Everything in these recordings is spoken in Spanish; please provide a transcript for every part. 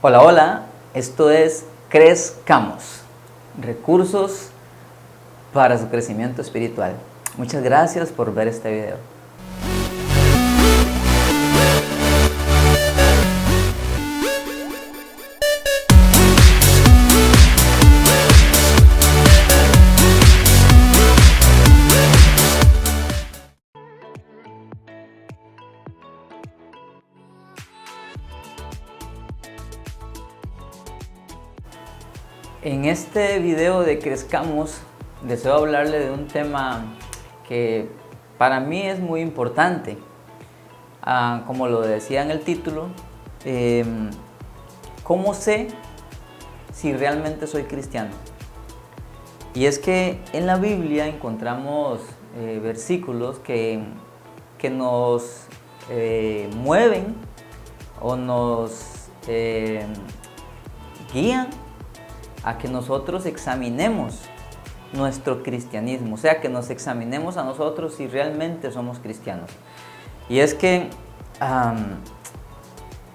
Hola, hola, esto es Crezcamos, recursos para su crecimiento espiritual. Muchas gracias por ver este video. En este video de Crezcamos, deseo hablarle de un tema que para mí es muy importante. Como lo decía en el título, ¿cómo sé si realmente soy cristiano? Y es que en la Biblia encontramos versículos que nos mueven o nos guían a que nosotros examinemos nuestro cristianismo, o sea, que nos examinemos a nosotros si realmente somos cristianos. Y es que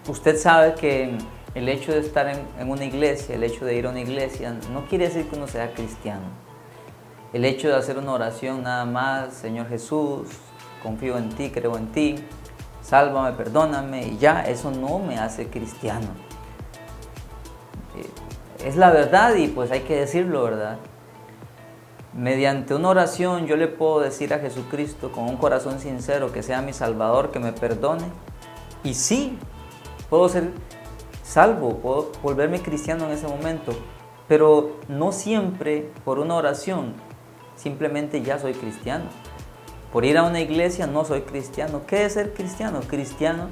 usted sabe que el hecho de estar en una iglesia, el hecho de ir a una iglesia, no quiere decir que uno sea cristiano. El hecho de hacer una oración nada más, Señor Jesús, confío en ti, creo en ti, sálvame, perdóname, y ya, eso no me hace cristiano. Es la verdad y pues hay que decirlo, ¿verdad? Mediante una oración yo le puedo decir a Jesucristo con un corazón sincero que sea mi Salvador, que me perdone. Y sí, puedo ser salvo, puedo volverme cristiano en ese momento. Pero no siempre por una oración, simplemente ya soy cristiano. Por ir a una iglesia no soy cristiano. ¿Qué es ser cristiano? Cristiano,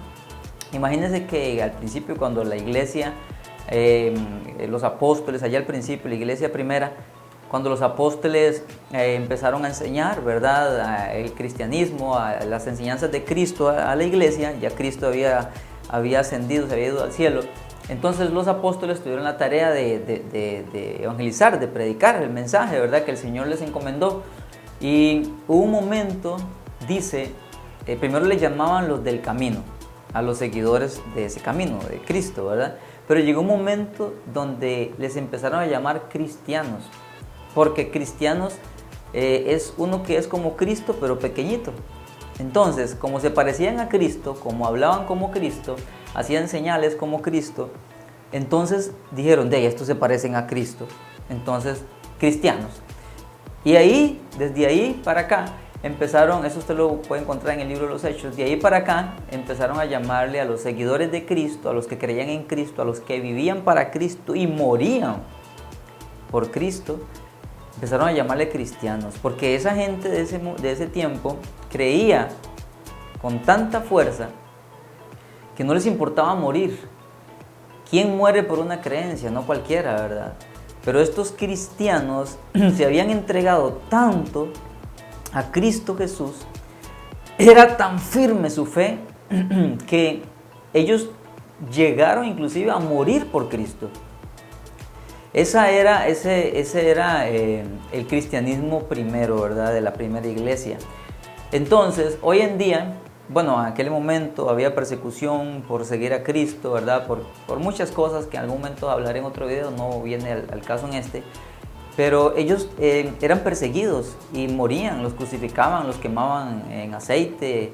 imagínense que al principio cuando la iglesia... los apóstoles, allá al principio, la iglesia primera, cuando los apóstoles empezaron a enseñar, ¿verdad?, el cristianismo, las enseñanzas de Cristo a la iglesia, ya Cristo había ascendido, se había ido al cielo. Entonces los apóstoles tuvieron la tarea de evangelizar, de predicar el mensaje, ¿verdad?, que el Señor les encomendó. Y hubo un momento, dice, primero les llamaban los del camino, a los seguidores de ese camino, de Cristo, ¿verdad? Pero llegó un momento donde les empezaron a llamar cristianos, porque cristianos es uno que es como Cristo, pero pequeñito. Entonces, como se parecían a Cristo, como hablaban como Cristo, hacían señales como Cristo, entonces dijeron, estos se parecen a Cristo, entonces cristianos. Y ahí, desde ahí para acá, empezaron, eso usted lo puede encontrar en el libro de los Hechos, de ahí para acá empezaron a llamarle a los seguidores de Cristo, a los que creían en Cristo, a los que vivían para Cristo y morían por Cristo, empezaron a llamarle cristianos, porque esa gente de ese tiempo creía con tanta fuerza que no les importaba morir. ¿Quién muere por una creencia? No cualquiera, ¿verdad? Pero estos cristianos se habían entregado tanto a Cristo Jesús, era tan firme su fe que ellos llegaron inclusive a morir por Cristo. Ese era el cristianismo primero, ¿verdad?, de la primera iglesia. Entonces, hoy en día, bueno, en aquel momento había persecución por seguir a Cristo, ¿verdad?, por muchas cosas que en algún momento hablaré en otro video, no viene al caso en este. Pero ellos eran perseguidos y morían, los crucificaban, los quemaban en aceite,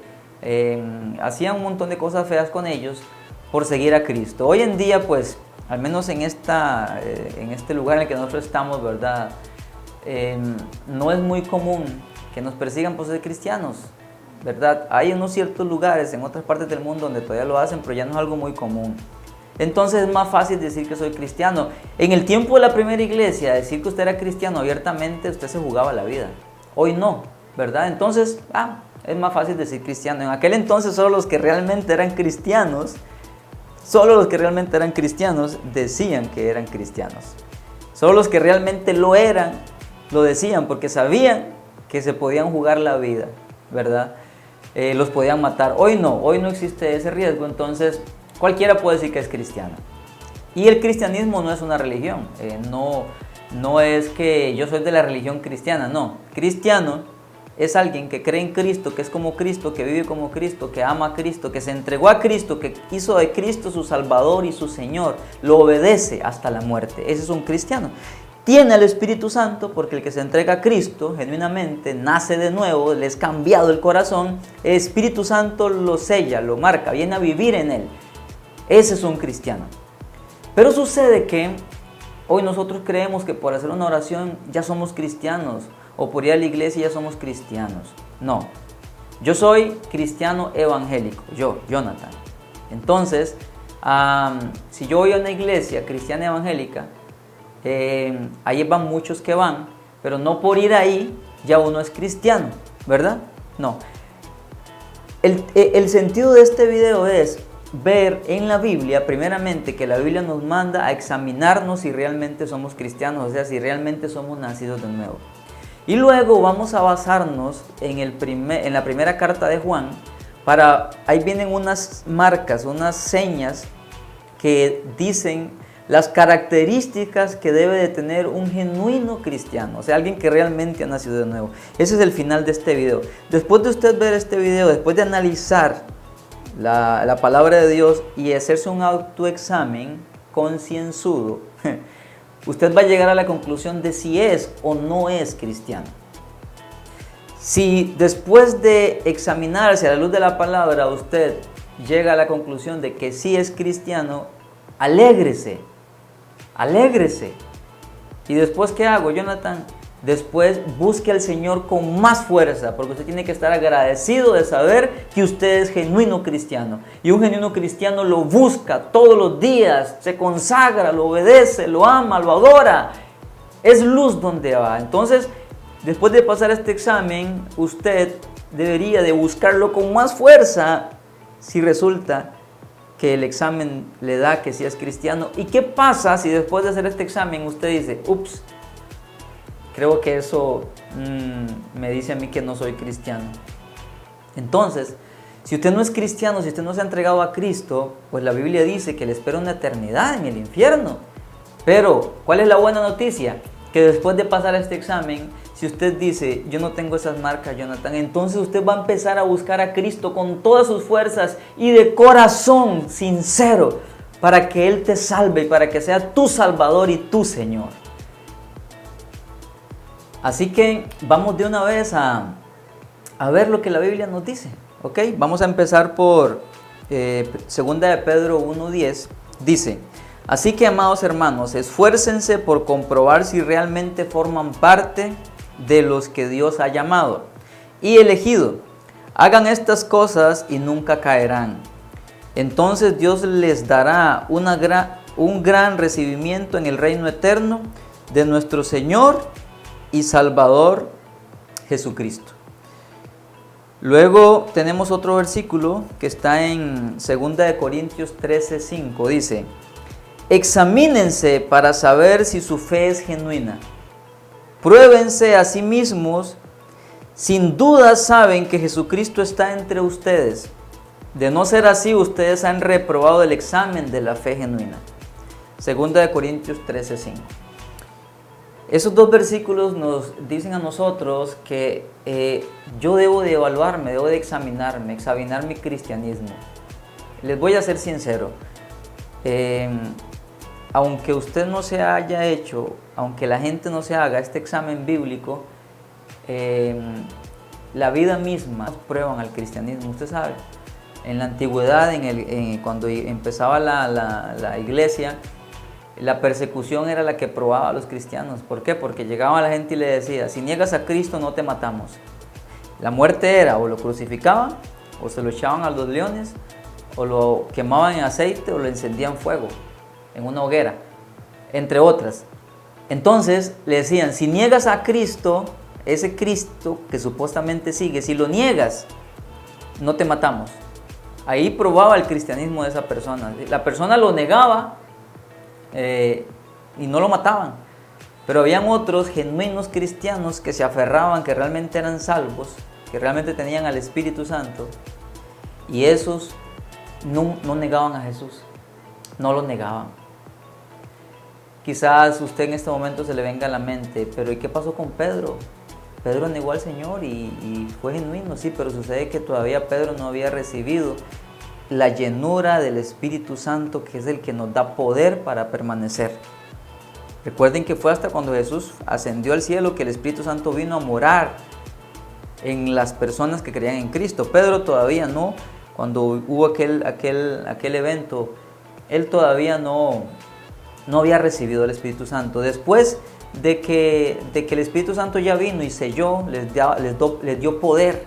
hacían un montón de cosas feas con ellos por seguir a Cristo. Hoy en día, pues, al menos en este lugar en el que nosotros estamos, ¿verdad?, no es muy común que nos persigan por ser cristianos, ¿verdad? Hay unos ciertos lugares en otras partes del mundo donde todavía lo hacen, pero ya no es algo muy común. Entonces es más fácil decir que soy cristiano. En el tiempo de la primera iglesia, decir que usted era cristiano abiertamente, usted se jugaba la vida. Hoy no, ¿verdad? Entonces, es más fácil decir cristiano. En aquel entonces solo los que realmente eran cristianos, decían que eran cristianos. Solo los que realmente lo eran, lo decían porque sabían que se podían jugar la vida, ¿verdad? Los podían matar. Hoy no existe ese riesgo, entonces cualquiera puede decir que es cristiano. Y el cristianismo no es una religión, no es que yo soy de la religión cristiana, no. Cristiano es alguien que cree en Cristo, que es como Cristo, que vive como Cristo, que ama a Cristo, que se entregó a Cristo, que hizo de Cristo su Salvador y su Señor, lo obedece hasta la muerte. Ese es un cristiano. Tiene el Espíritu Santo porque el que se entrega a Cristo genuinamente nace de nuevo, le es cambiado el corazón, el Espíritu Santo lo sella, lo marca, viene a vivir en él. Ese es un cristiano. Pero sucede que hoy nosotros creemos que por hacer una oración ya somos cristianos, o por ir a la iglesia ya somos cristianos. No, yo soy cristiano evangélico, yo, Jonathan. Entonces, si yo voy a una iglesia cristiana evangélica, ahí van muchos que van, pero no por ir ahí ya uno es cristiano, ¿verdad? No. El sentido de este video es ver en la Biblia, primeramente, que la Biblia nos manda a examinarnos si realmente somos cristianos, o sea, si realmente somos nacidos de nuevo. Y luego vamos a basarnos en la primera carta de Juan, ahí vienen unas marcas, unas señas que dicen las características que debe de tener un genuino cristiano, o sea, alguien que realmente ha nacido de nuevo. Ese es el final de este video. Después de usted ver este video, después de analizar la palabra de Dios y hacerse un autoexamen concienzudo, usted va a llegar a la conclusión de si es o no es cristiano. Si después de examinarse a la luz de la palabra usted llega a la conclusión de que sí es cristiano, alégrese, alégrese. ¿Y después qué hago, Jonathan? Después busque al Señor con más fuerza, porque usted tiene que estar agradecido de saber que usted es genuino cristiano. Y un genuino cristiano lo busca todos los días, se consagra, lo obedece, lo ama, lo adora. Es luz donde va. Entonces, después de pasar este examen, usted debería de buscarlo con más fuerza si resulta que el examen le da que sí es cristiano. ¿Y qué pasa si después de hacer este examen usted dice, ups, creo que eso me dice a mí que no soy cristiano? Entonces, si usted no es cristiano, si usted no se ha entregado a Cristo, pues la Biblia dice que le espera una eternidad en el infierno. Pero, ¿cuál es la buena noticia? Que después de pasar este examen, si usted dice, yo no tengo esas marcas, Jonathan, entonces usted va a empezar a buscar a Cristo con todas sus fuerzas y de corazón sincero para que Él te salve y para que sea tu Salvador y tu Señor. Así que vamos de una vez a ver lo que la Biblia nos dice, ¿ok? Vamos a empezar por 2 de Pedro 1:10, dice, así que, amados hermanos, esfuércense por comprobar si realmente forman parte de los que Dios ha llamado y elegido. Hagan estas cosas y nunca caerán. Entonces Dios les dará un gran recibimiento en el reino eterno de nuestro Señor y Salvador Jesucristo. Luego tenemos otro versículo que está en 2 de Corintios 13:5. Dice, examínense para saber si su fe es genuina. Pruébense a sí mismos. Sin duda saben que Jesucristo está entre ustedes. De no ser así, ustedes han reprobado el examen de la fe genuina. 2 de Corintios 13:5. Esos dos versículos nos dicen a nosotros que yo debo de evaluarme, debo de examinar mi cristianismo. Les voy a ser sincero. Aunque usted no se haya hecho, aunque la gente no se haga este examen bíblico, la vida misma prueban al cristianismo. Usted sabe, en la antigüedad, cuando empezaba la iglesia, la persecución era la que probaba a los cristianos. ¿Por qué? Porque llegaba la gente y le decía, si niegas a Cristo no te matamos. La muerte era o lo crucificaban, o se lo echaban a los leones, o lo quemaban en aceite, o lo encendían fuego en una hoguera, entre otras. Entonces le decían, si niegas a Cristo, ese Cristo que supuestamente sigue, si lo niegas, no te matamos. Ahí probaba el cristianismo de esa persona. La persona lo negaba y no lo mataban. Pero habían otros genuinos cristianos que se aferraban, que realmente eran salvos, que realmente tenían al Espíritu Santo, y esos no negaban a Jesús, no lo negaban. Quizás usted en este momento se le venga a la mente, pero ¿y qué pasó con Pedro? Pedro negó al Señor y fue genuino, sí, pero sucede que todavía Pedro no había recibido la llenura del Espíritu Santo, que es el que nos da poder para permanecer. Recuerden que fue hasta cuando Jesús ascendió al cielo que el Espíritu Santo vino a morar en las personas que creían en Cristo. Pedro todavía no, cuando hubo aquel evento, él todavía no había recibido el Espíritu Santo. Después de que el Espíritu Santo ya vino y selló, les dio poder.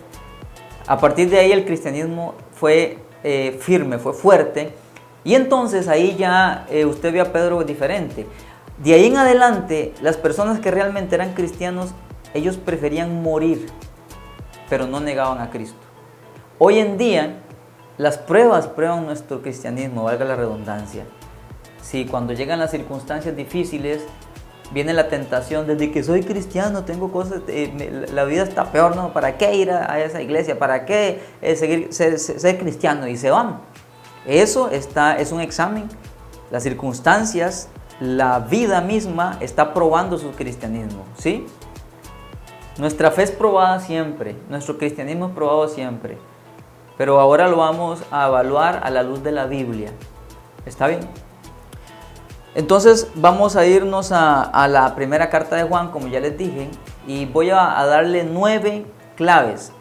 A partir de ahí el cristianismo fue firme, fue fuerte, y entonces ahí ya usted ve a Pedro diferente. De ahí en adelante, las personas que realmente eran cristianos, ellos preferían morir, pero no negaban a Cristo. Hoy en día, las pruebas prueban nuestro cristianismo, valga la redundancia. Sí, cuando llegan las circunstancias difíciles, viene la tentación, desde que soy cristiano tengo cosas, la vida está peor, ¿no? ¿Para qué ir a esa iglesia? ¿Para qué ser cristiano? Y se van. Eso es un examen. Las circunstancias, la vida misma está probando su cristianismo, ¿sí? Nuestra fe es probada siempre, nuestro cristianismo es probado siempre, pero ahora lo vamos a evaluar a la luz de la Biblia. ¿Está bien? Entonces vamos a irnos a la primera carta de Juan, como ya les dije, y voy a darle 9 claves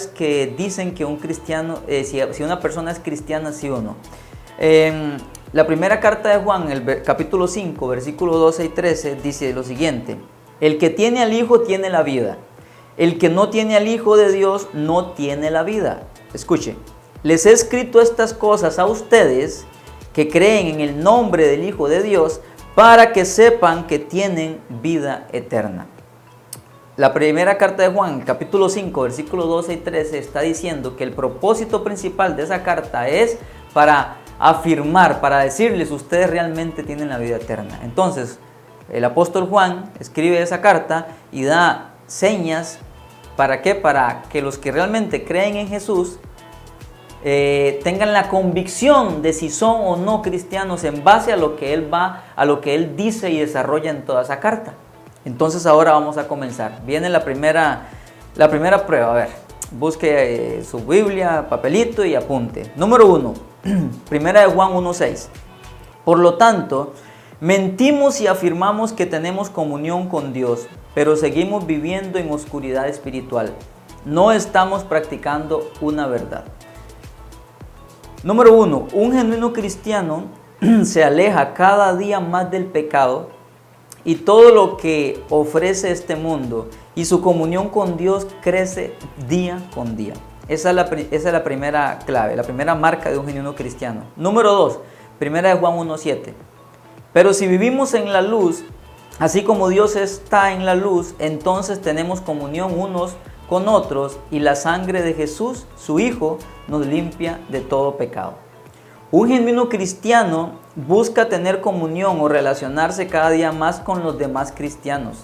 que dicen que un cristiano, si una persona es cristiana, sí o no. La primera carta de Juan, el capítulo 5, versículos 12 y 13, dice lo siguiente: el que tiene al Hijo tiene la vida. El que no tiene al Hijo de Dios no tiene la vida. Escuche, les he escrito estas cosas a ustedes que creen en el nombre del Hijo de Dios, para que sepan que tienen vida eterna. La primera carta de Juan, capítulo 5, versículos 12 y 13, está diciendo que el propósito principal de esa carta es para afirmar, para decirles, ustedes realmente tienen la vida eterna. Entonces, el apóstol Juan escribe esa carta y da señas. ¿Para qué? Para que los que realmente creen en Jesús tengan la convicción de si son o no cristianos en base a lo que él dice y desarrolla en toda esa carta. Entonces ahora vamos a comenzar. Viene la primera prueba. A ver, busque su Biblia, papelito y apunte. Número 1, primera de Juan 1:6. Por lo tanto, mentimos y afirmamos que tenemos comunión con Dios, pero seguimos viviendo en oscuridad espiritual. No estamos practicando una verdad. Número 1, un genuino cristiano se aleja cada día más del pecado y todo lo que ofrece este mundo, y su comunión con Dios crece día con día. Esa es la primera clave, la primera marca de un genuino cristiano. Número 2, primera de Juan 1:7. Pero si vivimos en la luz, así como Dios está en la luz, entonces tenemos comunión unos con otros, y la sangre de Jesús, su Hijo, nos limpia de todo pecado. Un genuino cristiano busca tener comunión o relacionarse cada día más con los demás cristianos,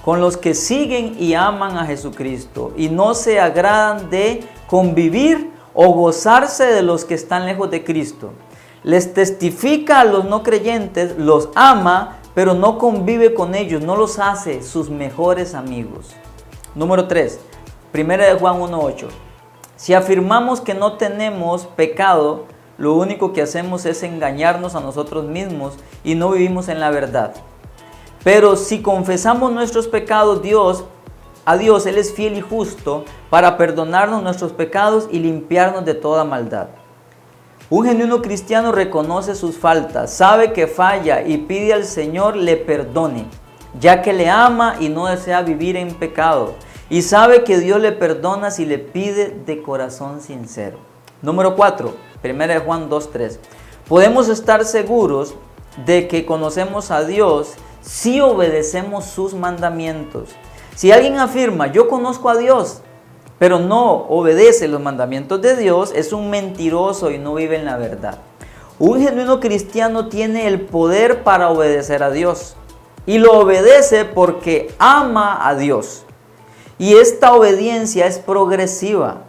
con los que siguen y aman a Jesucristo, y no se agradan de convivir o gozarse de los que están lejos de Cristo. Les testifica a los no creyentes, los ama, pero no convive con ellos, no los hace sus mejores amigos. Número 3, primera de Juan 1:8. Si afirmamos que no tenemos pecado, lo único que hacemos es engañarnos a nosotros mismos y no vivimos en la verdad. Pero si confesamos nuestros pecados a Dios, Él es fiel y justo para perdonarnos nuestros pecados y limpiarnos de toda maldad. Un genuino cristiano reconoce sus faltas, sabe que falla y pide al Señor le perdone, ya que le ama y no desea vivir en pecado, y sabe que Dios le perdona si le pide de corazón sincero. Número 4, 1 de Juan 2:3. Podemos estar seguros de que conocemos a Dios si obedecemos sus mandamientos. Si alguien afirma, yo conozco a Dios, pero no obedece los mandamientos de Dios, es un mentiroso y no vive en la verdad. Un genuino cristiano tiene el poder para obedecer a Dios, y lo obedece porque ama a Dios. Y esta obediencia es progresiva.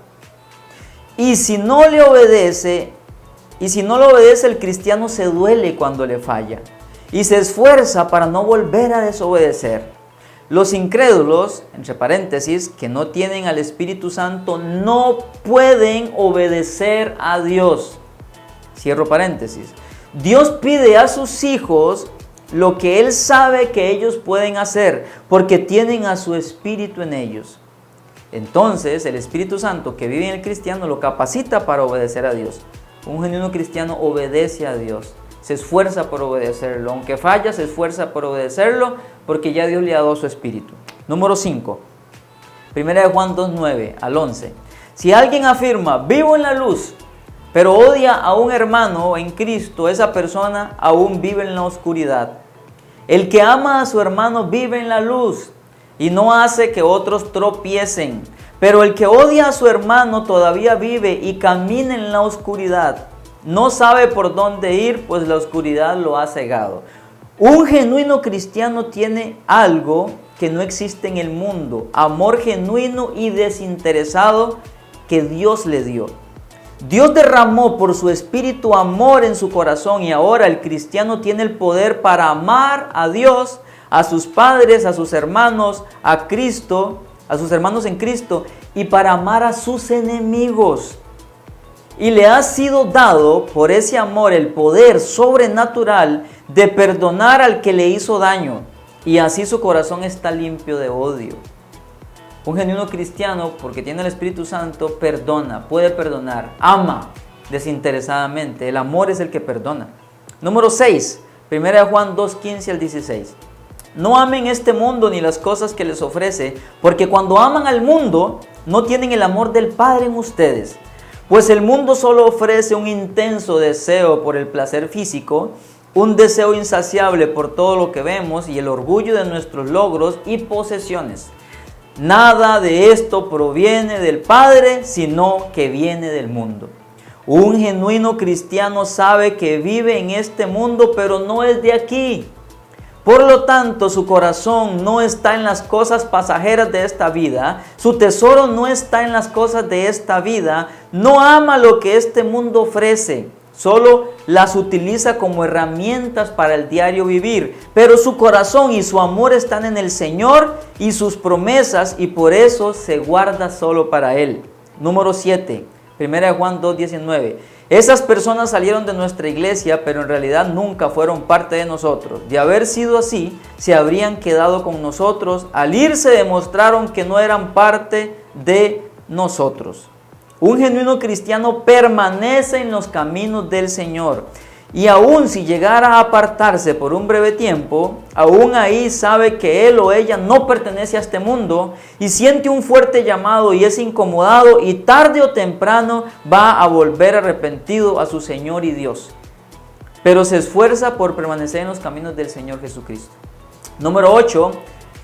Y si no le obedece, el cristiano se duele cuando le falla y se esfuerza para no volver a desobedecer. Los incrédulos, entre paréntesis, que no tienen al Espíritu Santo, no pueden obedecer a Dios. Cierro paréntesis. Dios pide a sus hijos lo que Él sabe que ellos pueden hacer, porque tienen a su Espíritu en ellos. Entonces, el Espíritu Santo que vive en el cristiano lo capacita para obedecer a Dios. Un genuino cristiano obedece a Dios, se esfuerza por obedecerlo. Aunque falla, se esfuerza por obedecerlo, porque ya Dios le ha dado su Espíritu. Número 5. Primera de Juan 2:9 al 11. Si alguien afirma, vivo en la luz, pero odia a un hermano en Cristo, esa persona aún vive en la oscuridad. El que ama a su hermano vive en la luz y no hace que otros tropiecen. Pero el que odia a su hermano todavía vive y camina en la oscuridad. No sabe por dónde ir, pues la oscuridad lo ha cegado. Un genuino cristiano tiene algo que no existe en el mundo: amor genuino y desinteresado que Dios le dio. Dios derramó por su Espíritu amor en su corazón, y ahora el cristiano tiene el poder para amar a Dios, a sus padres, a sus hermanos, a Cristo, a sus hermanos en Cristo, y para amar a sus enemigos. Y le ha sido dado por ese amor el poder sobrenatural de perdonar al que le hizo daño, y así su corazón está limpio de odio. Un genuino cristiano, porque tiene el Espíritu Santo, perdona, puede perdonar, ama desinteresadamente. El amor es el que perdona. Número 6, 1 Juan 2:15 al 16. No amen este mundo ni las cosas que les ofrece, porque cuando aman al mundo, no tienen el amor del Padre en ustedes. Pues el mundo solo ofrece un intenso deseo por el placer físico, un deseo insaciable por todo lo que vemos y el orgullo de nuestros logros y posesiones. Nada de esto proviene del Padre, sino que viene del mundo. Un genuino cristiano sabe que vive en este mundo, pero no es de aquí. Por lo tanto, su corazón no está en las cosas pasajeras de esta vida, su tesoro no está en las cosas de esta vida, no ama lo que este mundo ofrece, solo las utiliza como herramientas para el diario vivir, pero su corazón y su amor están en el Señor y sus promesas, y por eso se guarda solo para Él. Número 7, 1 Juan 2:19. Esas personas salieron de nuestra iglesia, pero en realidad nunca fueron parte de nosotros. De haber sido así, se habrían quedado con nosotros. Al irse demostraron que no eran parte de nosotros. Un genuino cristiano permanece en los caminos del Señor. Y aun si llegara a apartarse por un breve tiempo, aún ahí sabe que él o ella no pertenece a este mundo y siente un fuerte llamado y es incomodado, y tarde o temprano va a volver arrepentido a su Señor y Dios. Pero se esfuerza por permanecer en los caminos del Señor Jesucristo. Número 8,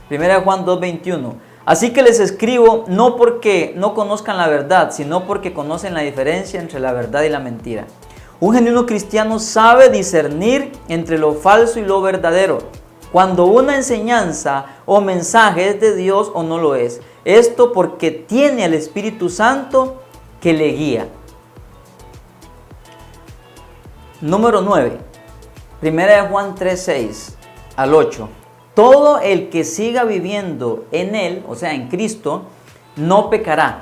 1 Juan 2:21. Así que les escribo no porque no conozcan la verdad, sino porque conocen la diferencia entre la verdad y la mentira. Un genuino cristiano sabe discernir entre lo falso y lo verdadero, cuando una enseñanza o mensaje es de Dios o no lo es. Esto porque tiene al Espíritu Santo que le guía. Número 9, 1 Juan 3:6 al 8. Todo el que siga viviendo en Él, o sea en Cristo, no pecará.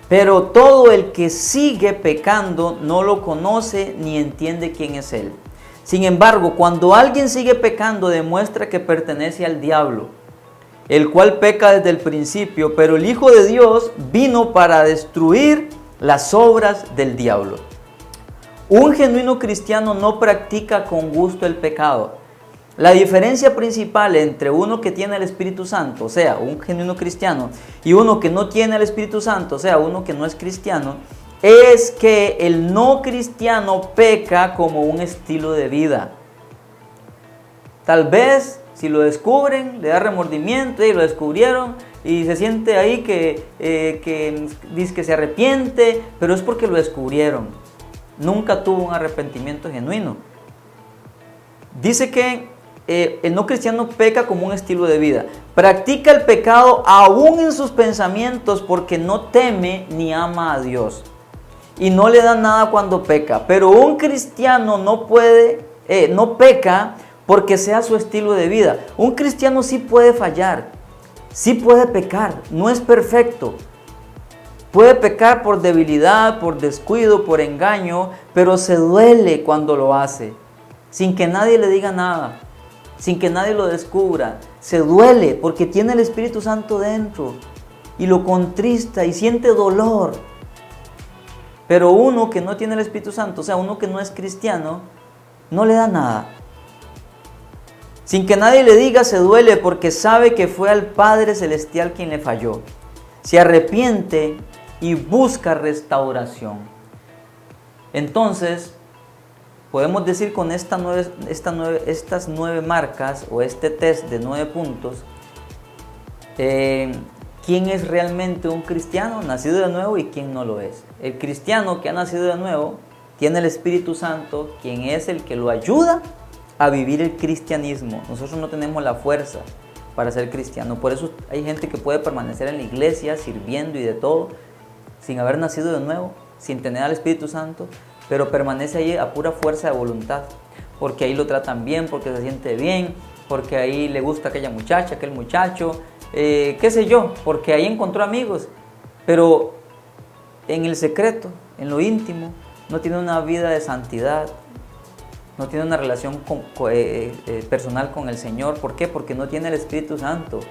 Pero todo el que sigue pecando no lo conoce ni entiende quién es Él. Sin embargo, cuando alguien sigue pecando, demuestra que pertenece al diablo, el cual peca desde el principio, pero el Hijo de Dios vino para destruir las obras del diablo. Un genuino cristiano no practica con gusto el pecado. La diferencia principal entre uno que tiene el Espíritu Santo, o sea, un genuino cristiano, y uno que no tiene el Espíritu Santo, o sea, uno que no es cristiano, es que el no cristiano peca como un estilo de vida. Tal vez, si lo descubren, le da remordimiento y lo descubrieron y se siente ahí que dice que se arrepiente, pero es porque lo descubrieron. Nunca tuvo un arrepentimiento genuino. Dice que el no cristiano peca como un estilo de vida. Practica el pecado aún en sus pensamientos porque no teme ni ama a Dios. Y no le da nada cuando peca. Pero un cristiano no peca porque sea su estilo de vida. Un cristiano sí puede fallar, sí puede pecar, no es perfecto. Puede pecar por debilidad, por descuido, por engaño, pero se duele cuando lo hace, sin que nadie le diga nada, sin que nadie lo descubra. Se duele porque tiene el Espíritu Santo dentro y lo contrista y siente dolor. Pero uno que no tiene el Espíritu Santo, o sea, uno que no es cristiano, no le da nada. Sin que nadie le diga, se duele porque sabe que fue al Padre Celestial quien le falló. Se arrepiente y busca restauración. Entonces, podemos decir con estas 9 marcas o este test de 9 puntos, quién es realmente un cristiano nacido de nuevo y quién no lo es. El cristiano que ha nacido de nuevo tiene el Espíritu Santo, quien es el que lo ayuda a vivir el cristianismo. Nosotros no tenemos la fuerza para ser cristiano. Por eso hay gente que puede permanecer en la iglesia sirviendo y de todo, sin haber nacido de nuevo, sin tener al Espíritu Santo, pero permanece ahí a pura fuerza de voluntad, porque ahí lo tratan bien, porque se siente bien, porque ahí le gusta aquella muchacha, aquel muchacho, qué sé yo, porque ahí encontró amigos, pero en el secreto, en lo íntimo, no tiene una vida de santidad, no tiene una relación personal con el Señor. ¿Por qué? Porque no tiene el Espíritu Santo.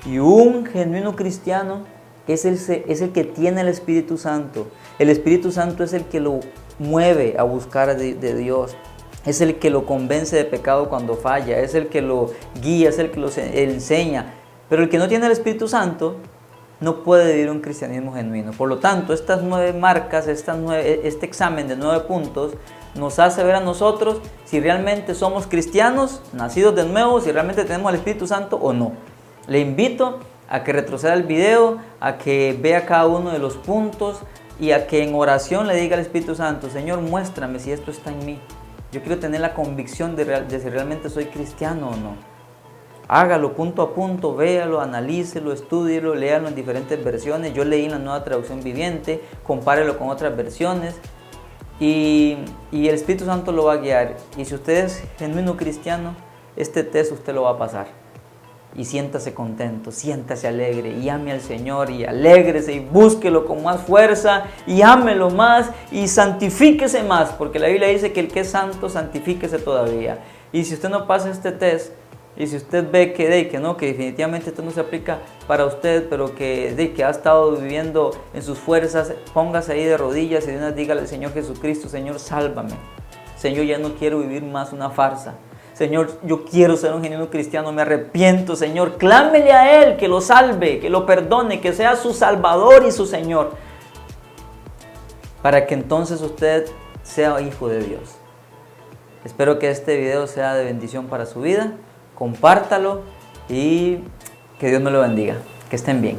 Y un genuino cristiano es el que tiene el Espíritu Santo. El Espíritu Santo es el que lo mueve a buscar de Dios. Es el que lo convence de pecado cuando falla. Es el que lo guía, es el que lo enseña. Pero el que no tiene el Espíritu Santo no puede vivir un cristianismo genuino. Por lo tanto, estas 9 marcas, este examen de 9 puntos, nos hace ver a nosotros si realmente somos cristianos, nacidos de nuevo, si realmente tenemos el Espíritu Santo o no. Le invito a que retroceda el video, a que vea cada uno de los puntos y a que en oración le diga al Espíritu Santo: Señor, muéstrame si esto está en mí. Yo quiero tener la convicción de si realmente soy cristiano o no. Hágalo punto a punto, véalo, analícelo, estúdielo, léalo en diferentes versiones. Yo leí en la Nueva Traducción Viviente, compárelo con otras versiones y el Espíritu Santo lo va a guiar. Y si usted es genuino cristiano, este test usted lo va a pasar. Y siéntase contento, siéntase alegre y ame al Señor y alégrese y búsquelo con más fuerza y ámelo más y santifíquese más, porque la Biblia dice que el que es santo, santifíquese todavía. Y si usted no pasa este test, y si usted ve que definitivamente esto no se aplica para usted, pero que ha estado viviendo en sus fuerzas, póngase ahí de rodillas y de una dígale al Señor Jesucristo: Señor, sálvame. Señor, ya no quiero vivir más una farsa. Señor, yo quiero ser un genuino cristiano, me arrepiento, Señor. Clámele a Él que lo salve, que lo perdone, que sea su Salvador y su Señor, para que entonces usted sea hijo de Dios. Espero que este video sea de bendición para su vida. Compártalo y que Dios me lo bendiga. Que estén bien.